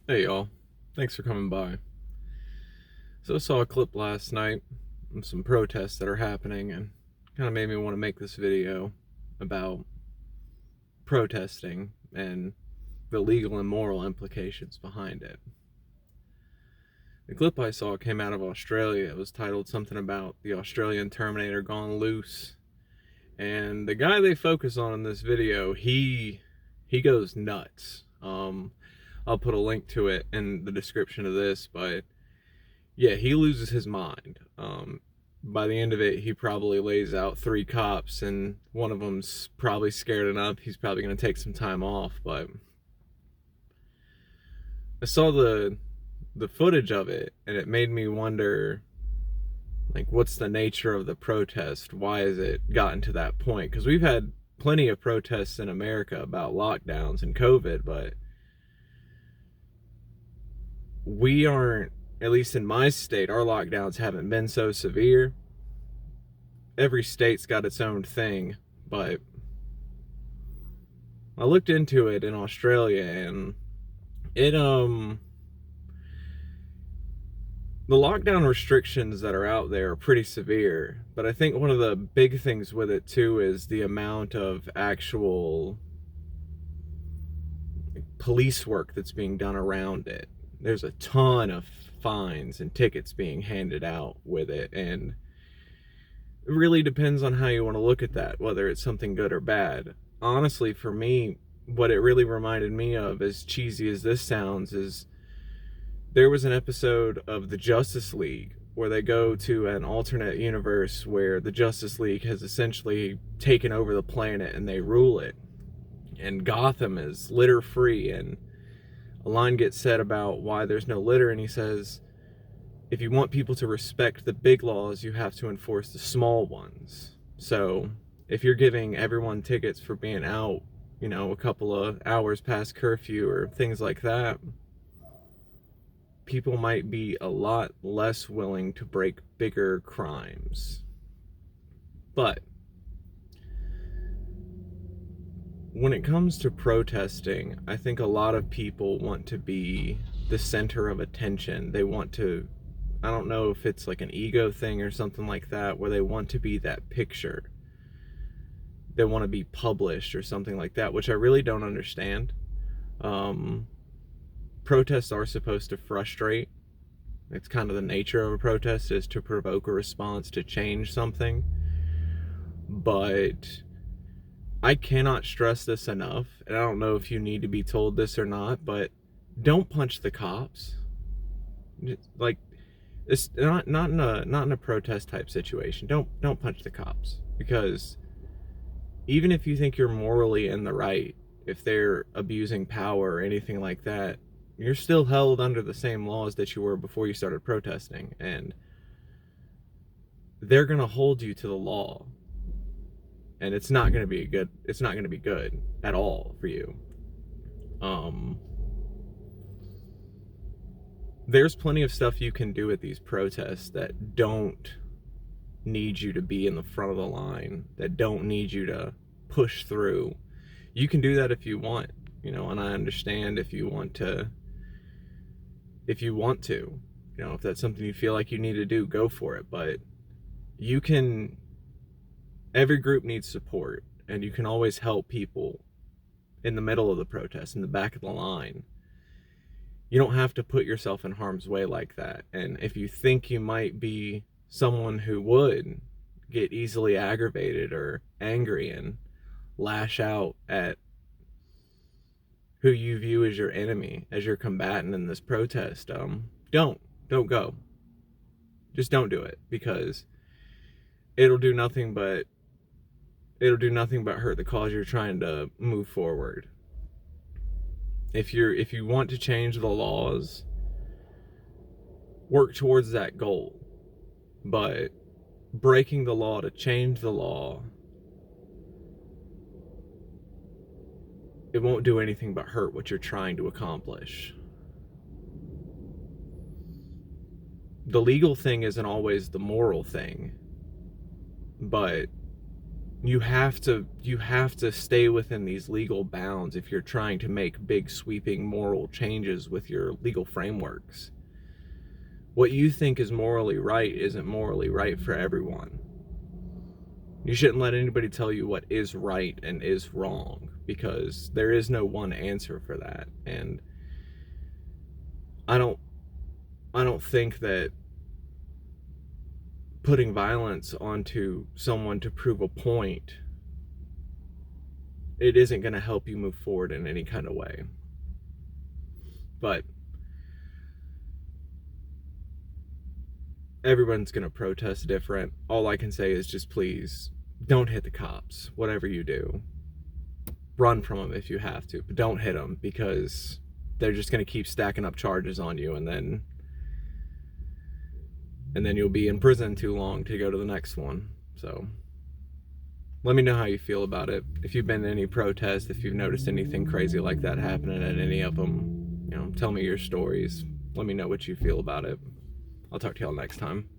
Hey y'all, thanks for coming by. So I saw a clip last night of some protests that are happening and kind of made me want to make this video about protesting and the legal and moral implications behind it. The clip I saw came out of Australia. It was titled something about the Australian Terminator gone loose. And the guy they focus on in this video, he goes nuts. I'll put a link to it in the description of this, but yeah, he loses his mind. By the end of it, he probably lays out three cops, and one of them's probably scared enough. He's probably going to take some time off. But I saw the footage of it, and it made me wonder, like, what's the nature of the protest? Why has it gotten to that point? Because we've had plenty of protests in America about lockdowns and COVID, but we aren't, at least in my state, our lockdowns haven't been so severe. Every state's got its own thing, but I looked into it in Australia, and it the lockdown restrictions that are out there are pretty severe, but I think one of the big things with it too is the amount of actual police work that's being done around it. There's a ton of fines and tickets being handed out with it, and it really depends on how you want to look at that, whether it's something good or bad. Honestly, for me, what it really reminded me of, as cheesy as this sounds, is there was an episode of the Justice League where they go to an alternate universe where the Justice League has essentially taken over the planet and they rule it. And Gotham is litter free, and a line gets said about why there's no litter, and he says, if you want people to respect the big laws, you have to enforce the small ones. So if you're giving everyone tickets for being out, a couple of hours past curfew or things like that, people might be a lot less willing to break bigger crimes. But when it comes to protesting, I think a lot of people want to be the center of attention. They want to, I don't know if it's like an ego thing or something like that, where they want to be that picture. They want to be published or something like that, which I really don't understand. Protests are supposed to frustrate. It's kind of the nature of a protest, is to provoke a response, to change something. But I cannot stress this enough, and I don't know if you need to be told this or not, but don't punch the cops. Like, it's not in a protest type situation. Don't punch the cops, because even if you think you're morally in the right, if they're abusing power or anything like that, you're still held under the same laws that you were before you started protesting, and they're going to hold you to the law. And it's not going to be good at all for you. There's plenty of stuff you can do at these protests that don't need you to be in the front of the line, that don't need you to push through. You can do that if you want, and I understand if you want to, if that's something you feel like you need to do, go for it. But every group needs support, and you can always help people in the middle of the protest, in the back of the line. You don't have to put yourself in harm's way like that. And if you think you might be someone who would get easily aggravated or angry and lash out at who you view as your enemy, as your combatant in this protest, don't go. Just don't do it, because it'll do nothing but hurt the cause you're trying to move forward. If you want to change the laws, work towards that goal. But breaking the law to change the law, it won't do anything but hurt what you're trying to accomplish. The legal thing isn't always the moral thing, but You have to stay within these legal bounds if you're trying to make big sweeping moral changes with your legal frameworks. What you think is morally right isn't morally right for everyone. You shouldn't let anybody tell you what is right and is wrong, because there is no one answer for that. And I don't think that putting violence onto someone to prove a point, it isn't going to help you move forward in any kind of way. But everyone's going to protest different. All I can say is just please don't hit the cops. Whatever you do, run from them if you have to, but don't hit them, because they're just going to keep stacking up charges on you, and then you'll be in prison too long to go to the next one. So let me know how you feel about it. If you've been to any protest, if you've noticed anything crazy like that happening at any of them, tell me your stories. Let me know what you feel about it. I'll talk to y'all next time.